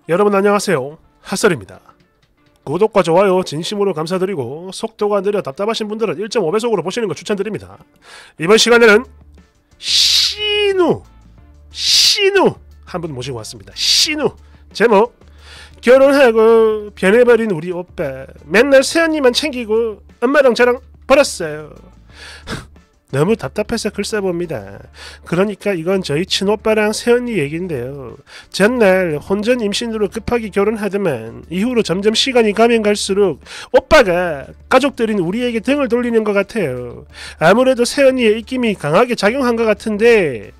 여러분 안녕하세요. 핫설입니다. 구독과 좋아요 진심으로 감사드리고 속도가 느려 답답하신 분들은 1.5배속으로 보시는 거 추천드립니다. 이번 시간에는 신우 한 분 모시고 왔습니다. 신우 제목 결혼하고 변해버린 우리 오빠 맨날 새언니만 챙기고 엄마랑 저랑 버렸어요. 너무 답답해서 글 써봅니다. 그러니까 이건 저희 친오빠랑 새언니 얘기인데요. 전날 혼전 임신으로 급하게 결혼하더만 이후로 점점 시간이 가면 갈수록 오빠가 가족들인 우리에게 등을 돌리는 것 같아요. 아무래도 새언니의 입김이 강하게 작용한 것 같은데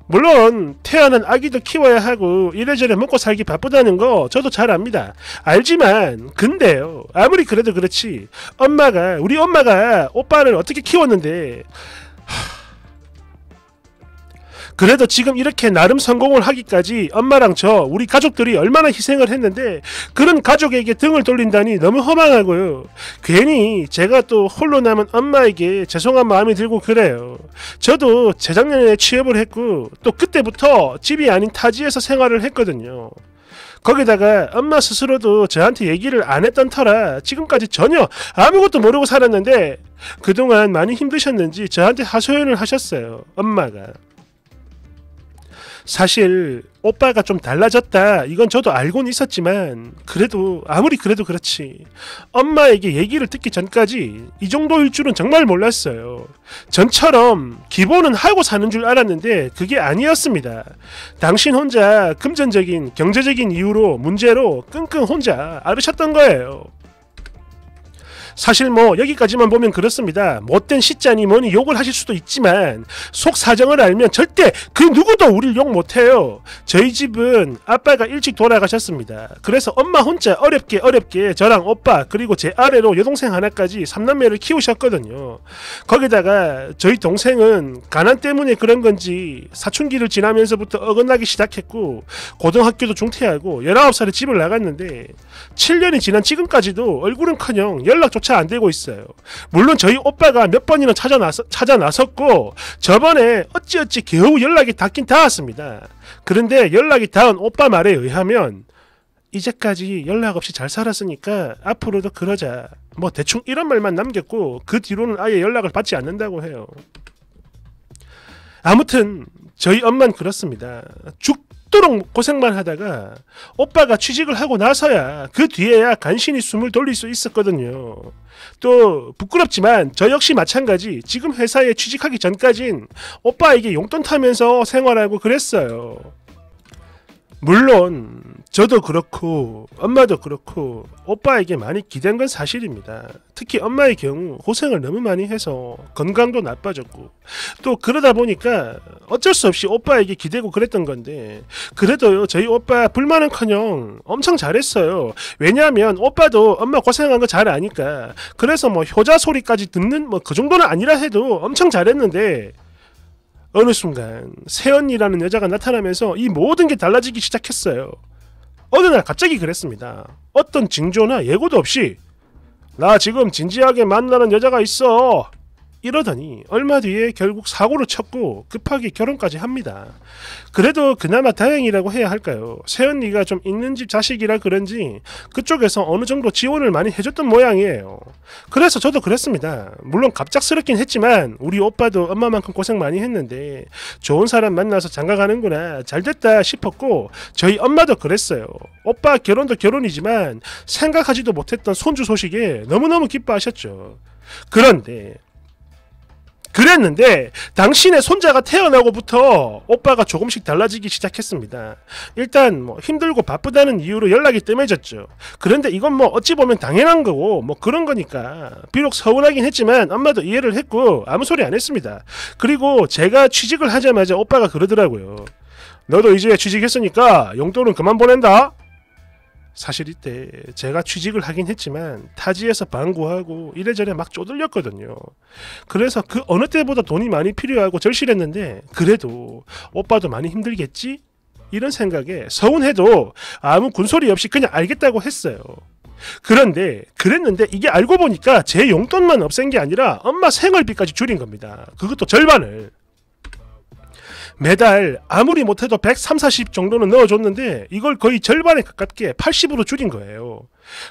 물론 태어난 아기도 키워야 하고 이래저래 먹고 살기 바쁘다는 거 저도 잘 압니다. 알지만 근데요, 아무리 그래도 그렇지 우리 엄마가 오빠를 어떻게 키웠는데 그래도 지금 이렇게 나름 성공을 하기까지 엄마랑 우리 가족들이 얼마나 희생을 했는데 그런 가족에게 등을 돌린다니 너무 허망하고요. 괜히 제가 또 홀로 남은 엄마에게 죄송한 마음이 들고 그래요. 저도 재작년에 취업을 했고 또 그때부터 집이 아닌 타지에서 생활을 했거든요. 거기다가 엄마 스스로도 저한테 얘기를 안 했던 터라 지금까지 전혀 아무것도 모르고 살았는데 그동안 많이 힘드셨는지 저한테 하소연을 하셨어요. 엄마가. 사실 오빠가 좀 달라졌다 이건 저도 알고는 있었지만 그래도 아무리 그래도 그렇지 엄마에게 얘기를 듣기 전까지 이 정도일 줄은 정말 몰랐어요. 전처럼 기본은 하고 사는 줄 알았는데 그게 아니었습니다. 당신 혼자 금전적인 경제적인 이유로 문제로 끙끙 혼자 앓으셨던 거예요. 사실 여기까지만 보면 그렇습니다. 못된 시짜니 뭐니 욕을 하실 수도 있지만 속 사정을 알면 절대 그 누구도 우릴 욕 못해요. 저희 집은 아빠가 일찍 돌아가셨습니다. 그래서 엄마 혼자 어렵게 저랑 오빠 그리고 제 아래로 여동생 하나까지 3남매를 키우셨거든요. 거기다가 저희 동생은 가난 때문에 그런 건지 사춘기를 지나면서부터 어긋나기 시작했고 고등학교도 중퇴하고 19살에 집을 나갔는데 7년이 지난 지금까지도 얼굴은커녕 연락조차 안 되고 있어요. 물론 저희 오빠가 몇 번이나 찾아 나섰고 저번에 어찌 겨우 연락이 닿긴 닿았습니다. 그런데 연락이 닿은 오빠 말에 의하면 이제까지 연락 없이 잘 살았으니까 앞으로도 그러자 대충 이런 말만 남겼고 그 뒤로는 아예 연락을 받지 않는다고 해요. 아무튼 저희 엄마는 그렇습니다. 죽도록 고생만 하다가 오빠가 취직을 하고 나서야 그 뒤에야 간신히 숨을 돌릴 수 있었거든요. 또 부끄럽지만 저 역시 마찬가지 지금 회사에 취직하기 전까진 오빠에게 용돈 타면서 생활하고 그랬어요. 물론 저도 그렇고 엄마도 그렇고 오빠에게 많이 기댄 건 사실입니다. 특히 엄마의 경우 고생을 너무 많이 해서 건강도 나빠졌고 또 그러다 보니까 어쩔 수 없이 오빠에게 기대고 그랬던 건데 그래도요 저희 오빠 불만은커녕 엄청 잘했어요. 왜냐하면 오빠도 엄마 고생한 거 잘 아니까. 그래서 효자 소리까지 듣는 그 정도는 아니라 해도 엄청 잘했는데 어느 순간 새언니라는 여자가 나타나면서 이 모든 게 달라지기 시작했어요. 어느 날 갑자기 그랬습니다. 어떤 징조나 예고도 없이 나 지금 진지하게 만나는 여자가 있어 이러더니 얼마 뒤에 결국 사고를 쳤고 급하게 결혼까지 합니다. 그래도 그나마 다행이라고 해야 할까요? 새언니가 좀 있는 집 자식이라 그런지 그쪽에서 어느 정도 지원을 많이 해줬던 모양이에요. 그래서 저도 그랬습니다. 물론 갑작스럽긴 했지만 우리 오빠도 엄마만큼 고생 많이 했는데 좋은 사람 만나서 장가가는구나 잘됐다 싶었고 저희 엄마도 그랬어요. 오빠 결혼도 결혼이지만 생각하지도 못했던 손주 소식에 너무너무 기뻐하셨죠. 그랬는데 당신의 손자가 태어나고부터 오빠가 조금씩 달라지기 시작했습니다. 일단 힘들고 바쁘다는 이유로 연락이 뜸해졌죠. 그런데 이건 어찌 보면 당연한 거고 그런 거니까 비록 서운하긴 했지만 엄마도 이해를 했고 아무 소리 안 했습니다. 그리고 제가 취직을 하자마자 오빠가 그러더라고요. 너도 이제 취직했으니까 용돈은 그만 보낸다. 사실 이때 제가 취직을 하긴 했지만 타지에서 방구하고 이래저래 막 쪼들렸거든요. 그래서 그 어느 때보다 돈이 많이 필요하고 절실했는데 그래도 오빠도 많이 힘들겠지? 이런 생각에 서운해도 아무 군소리 없이 그냥 알겠다고 했어요. 그랬는데 이게 알고 보니까 제 용돈만 없앤 게 아니라 엄마 생활비까지 줄인 겁니다. 그것도 절반을. 매달 아무리 못해도 130, 40 정도는 넣어줬는데 이걸 거의 절반에 가깝게 80으로 줄인 거예요.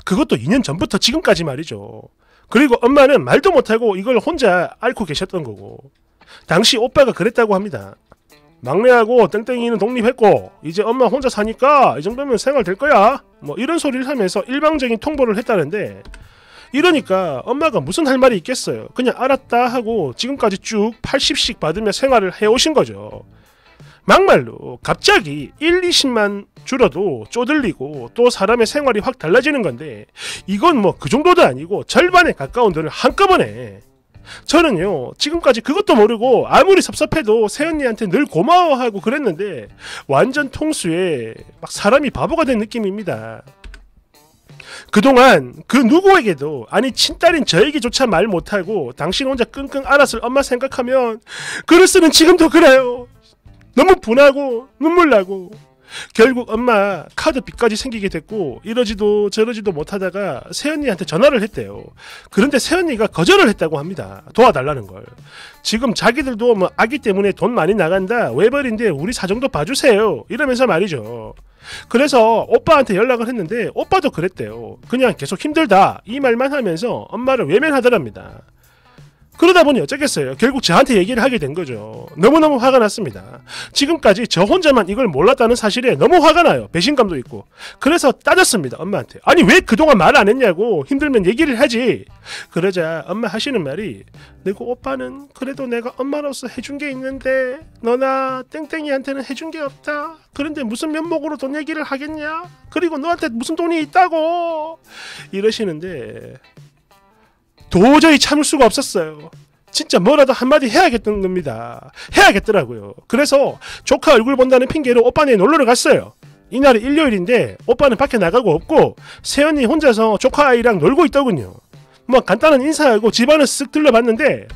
그것도 2년 전부터 지금까지 말이죠. 그리고 엄마는 말도 못하고 이걸 혼자 앓고 계셨던 거고, 당시 오빠가 그랬다고 합니다. 막내하고 땡땡이는 독립했고 이제 엄마 혼자 사니까 이 정도면 생활 될 거야, 뭐 이런 소리를 하면서 일방적인 통보를 했다는데, 이러니까 엄마가 무슨 할 말이 있겠어요. 그냥 알았다 하고 지금까지 쭉 80씩 받으며 생활을 해오신 거죠. 막말로 갑자기 1, 20만 줄어도 쪼들리고 또 사람의 생활이 확 달라지는 건데, 이건 뭐 그 정도도 아니고 절반에 가까운 돈을 한꺼번에. 저는요 지금까지 그것도 모르고 아무리 섭섭해도 새언니한테 늘 고마워하고 그랬는데 완전 통수에 막 사람이 바보가 된 느낌입니다. 그동안 그 누구에게도, 아니 친딸인 저에게조차 말 못하고 당신 혼자 끙끙 앓았을 엄마 생각하면 글을 쓰는 지금도 그래요. 너무 분하고 눈물 나고. 결국 엄마 카드 빚까지 생기게 됐고 이러지도 저러지도 못하다가 새언니한테 전화를 했대요. 그런데 새언니가 거절을 했다고 합니다. 도와달라는 걸. 지금 자기들도 뭐 아기 때문에 돈 많이 나간다, 외벌인데 우리 사정도 봐주세요 이러면서 말이죠. 그래서 오빠한테 연락을 했는데 오빠도 그랬대요. 그냥 계속 힘들다 이 말만 하면서 엄마를 외면하더랍니다. 그러다 보니 어쩌겠어요. 결국 저한테 얘기를 하게 된 거죠. 너무너무 화가 났습니다. 지금까지 저 혼자만 이걸 몰랐다는 사실에 너무 화가 나요. 배신감도 있고. 그래서 따졌습니다. 엄마한테. 아니 왜 그동안 말 안 했냐고, 힘들면 얘기를 하지. 그러자 엄마 하시는 말이, 내고 오빠는 그래도 내가 엄마로서 해준 게 있는데 너나 땡땡이한테는 해준 게 없다. 그런데 무슨 면목으로 돈 얘기를 하겠냐. 그리고 너한테 무슨 돈이 있다고 이러시는데 도저히 참을 수가 없었어요. 진짜 뭐라도 한마디 해야겠던 겁니다. 해야겠더라고요. 그래서 조카 얼굴 본다는 핑계로 오빠네 놀러를 갔어요. 이날이 일요일인데 오빠는 밖에 나가고 없고 새언니 혼자서 조카 아이랑 놀고 있더군요. 뭐 간단한 인사하고 집안을 쓱 둘러봤는데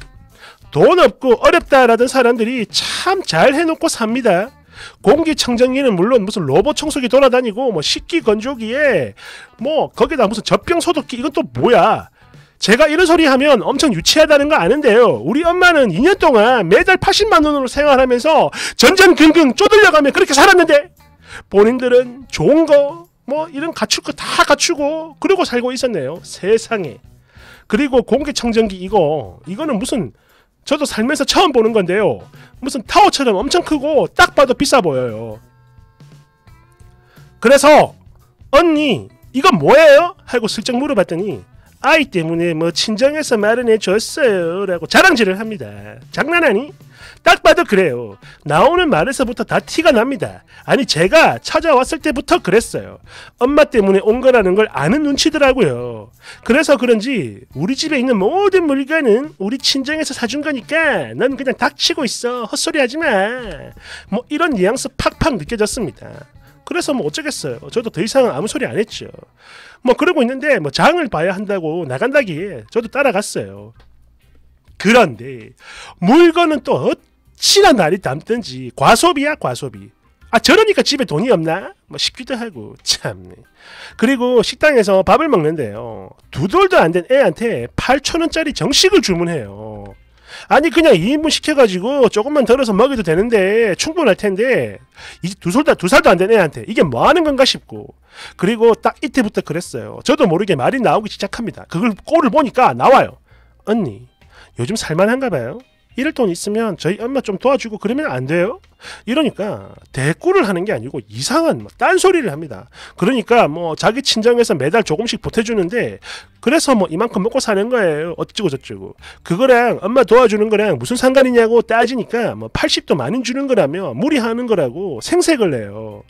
돈 없고 어렵다라던 사람들이 참 잘 해놓고 삽니다. 공기청정기는 물론 무슨 로봇 청소기 돌아다니고 뭐 식기 건조기에 뭐 거기다 무슨 젖병 소독기, 이건 또 뭐야. 제가 이런 소리 하면 엄청 유치하다는 거 아는데요. 우리 엄마는 2년 동안 매달 80만 원으로 생활하면서 전전긍긍 쪼들려가며 그렇게 살았는데 본인들은 좋은 거 뭐 이런 갖출 거 다 갖추고 그러고 살고 있었네요. 세상에. 그리고 공기청정기 이거는 무슨, 저도 살면서 처음 보는 건데요. 무슨 타워처럼 엄청 크고 딱 봐도 비싸 보여요. 그래서 언니 이건 뭐예요? 하고 슬쩍 물어봤더니 아이 때문에 뭐 친정에서 마련해 줬어요 라고 자랑질을 합니다. 장난하니? 딱 봐도 그래요. 나오는 말에서부터 다 티가 납니다. 아니 제가 찾아왔을 때부터 그랬어요. 엄마 때문에 온 거라는 걸 아는 눈치더라고요. 그래서 그런지 우리 집에 있는 모든 물건은 우리 친정에서 사준 거니까 넌 그냥 닥치고 있어, 헛소리 하지마, 뭐 이런 뉘앙스 팍팍 느껴졌습니다. 그래서 뭐 어쩌겠어요. 저도 더 이상은 아무 소리 안 했죠. 뭐 그러고 있는데 뭐 장을 봐야 한다고 나간다기에 저도 따라갔어요. 그런데 물건은 또 어찌나 날이 담든지 과소비야 과소비. 아 저러니까 집에 돈이 없나? 뭐 싶기도 하고 참네. 그리고 식당에서 밥을 먹는데요. 두 돌도 안 된 애한테 8,000원짜리 정식을 주문해요. 아니 그냥 2인분 시켜가지고 조금만 덜어서 먹여도 되는데 충분할 텐데 이제 두 살도 안 된 애한테 이게 뭐 하는 건가 싶고. 그리고 딱 이때부터 그랬어요. 저도 모르게 말이 나오기 시작합니다. 그걸 꼴을 보니까 나와요. 언니 요즘 살만한가 봐요. 이럴 돈 있으면 저희 엄마 좀 도와주고 그러면 안 돼요? 이러니까 대꾸를 하는 게 아니고 이상한 딴소리를 합니다. 그러니까 뭐 자기 친정에서 매달 조금씩 보태주는데 그래서 뭐 이만큼 먹고 사는 거예요. 어쩌고 저쩌고. 그거랑 엄마 도와주는 거랑 무슨 상관이냐고 따지니까 뭐 80도 많이 주는 거라며 무리하는 거라고 생색을 내요.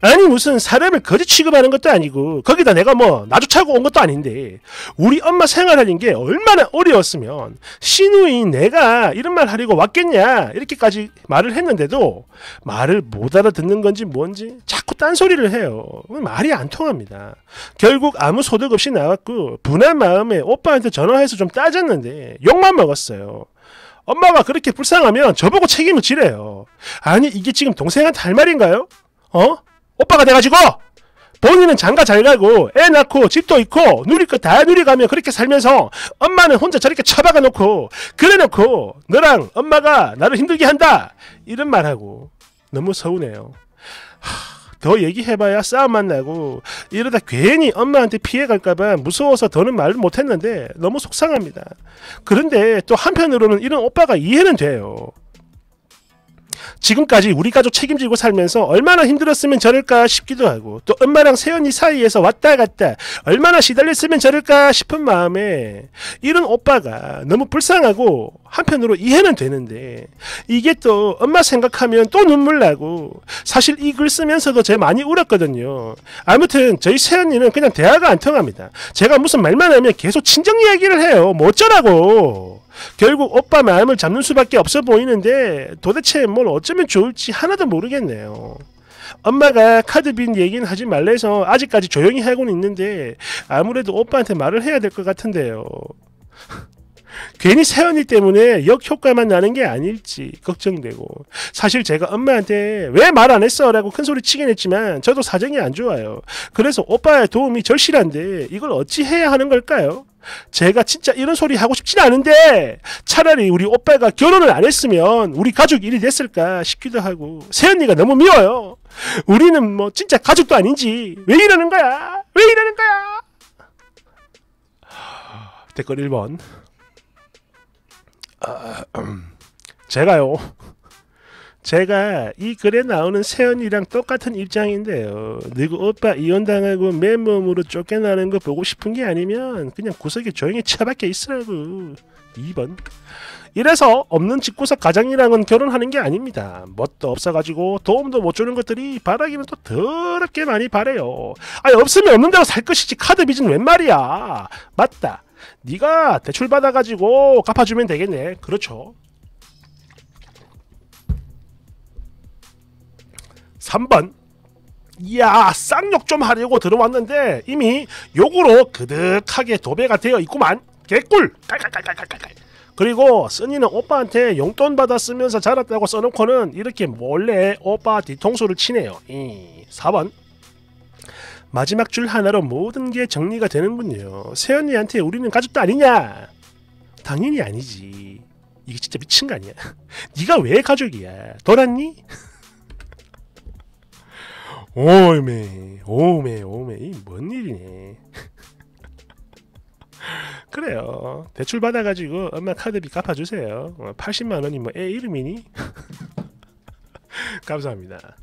아니 무슨 사람을 거지 취급하는 것도 아니고 거기다 내가 뭐 나조차고 온 것도 아닌데 우리 엄마 생활하는 게 얼마나 어려웠으면 시누이인 내가 이런 말 하려고 왔겠냐 이렇게까지 말을 했는데도 말을 못 알아듣는 건지 뭔지 자꾸 딴소리를 해요. 말이 안 통합니다. 결국 아무 소득 없이 나왔고 분한 마음에 오빠한테 전화해서 좀 따졌는데 욕만 먹었어요. 엄마가 그렇게 불쌍하면 저보고 책임을 지래요. 아니 이게 지금 동생한테 할 말인가요? 오빠가 돼가지고 본인은 장가 잘 가고 애 낳고 집도 있고 누릴 거 다 누리가며 그렇게 살면서 엄마는 혼자 저렇게 처박아 놓고 그래 놓고 너랑 엄마가 나를 힘들게 한다 이런 말하고 너무 서운해요. 더 얘기해봐야 싸움만 나고 이러다 괜히 엄마한테 피해갈까봐 무서워서 더는 말을 못했는데 너무 속상합니다. 그런데 또 한편으로는 이런 오빠가 이해는 돼요. 지금까지 우리 가족 책임지고 살면서 얼마나 힘들었으면 저럴까 싶기도 하고 또 엄마랑 새언니 사이에서 왔다 갔다 얼마나 시달렸으면 저럴까 싶은 마음에 이런 오빠가 너무 불쌍하고 한편으로 이해는 되는데 이게 또 엄마 생각하면 또 눈물 나고 사실 이 글 쓰면서도 제가 많이 울었거든요. 아무튼 저희 새언니는 그냥 대화가 안 통합니다. 제가 무슨 말만 하면 계속 친정 이야기를 해요. 뭐 어쩌라고. 결국 오빠 마음을 잡는 수밖에 없어 보이는데 도대체 뭘 어쩌면 좋을지 하나도 모르겠네요. 엄마가 카드 빈 얘기는 하지 말래서 아직까지 조용히 하고는 있는데 아무래도 오빠한테 말을 해야 될 것 같은데요. 괜히 새언니 때문에 역효과만 나는 게 아닐지 걱정되고 사실 제가 엄마한테 왜 말 안 했어 라고 큰소리 치긴 했지만 저도 사정이 안 좋아요. 그래서 오빠의 도움이 절실한데 이걸 어찌 해야 하는 걸까요? 제가 진짜 이런 소리 하고 싶진 않은데 차라리 우리 오빠가 결혼을 안 했으면 우리 가족 일이 됐을까 싶기도 하고 새언니가 너무 미워요. 우리는 뭐 진짜 가족도 아닌지 왜 이러는 거야? 왜 이러는 거야? 댓글 1번 제가 이 글에 나오는 새언니랑 똑같은 입장인데요. 누구 오빠 이혼당하고 맨몸으로 쫓겨나는 거 보고 싶은 게 아니면 그냥 구석에 조용히 처박혀 있으라고. 2번 이래서 없는 집구석 가장이랑은 결혼하는 게 아닙니다. 뭣도 없어가지고 도움도 못 주는 것들이 바라기는 또 더럽게 많이 바래요. 아니 없으면 없는 대로 살 것이지 카드 빚은 웬 말이야. 맞다. 네가 대출 받아가지고 갚아주면 되겠네. 그렇죠. 3번 이야 쌍욕 좀 하려고 들어왔는데 이미 욕으로 그득하게 도배가 되어 있구만. 개꿀. 깔깔깔깔깔깔. 그리고 써니는 오빠한테 용돈 받아 쓰면서 자랐다고 써놓고는 이렇게 몰래 오빠 뒤통수를 치네요. 4번 마지막 줄 하나로 모든 게 정리가 되는군요. 새언니한테 우리는 가족도 아니냐? 당연히 아니지. 이게 진짜 미친 거 아니야? 네가 왜 가족이야? 돌았니? 오메 이 뭔 일이네. 그래요. 대출 받아가지고 엄마 카드비 갚아주세요. 80만원이 뭐 애 이름이니? 감사합니다.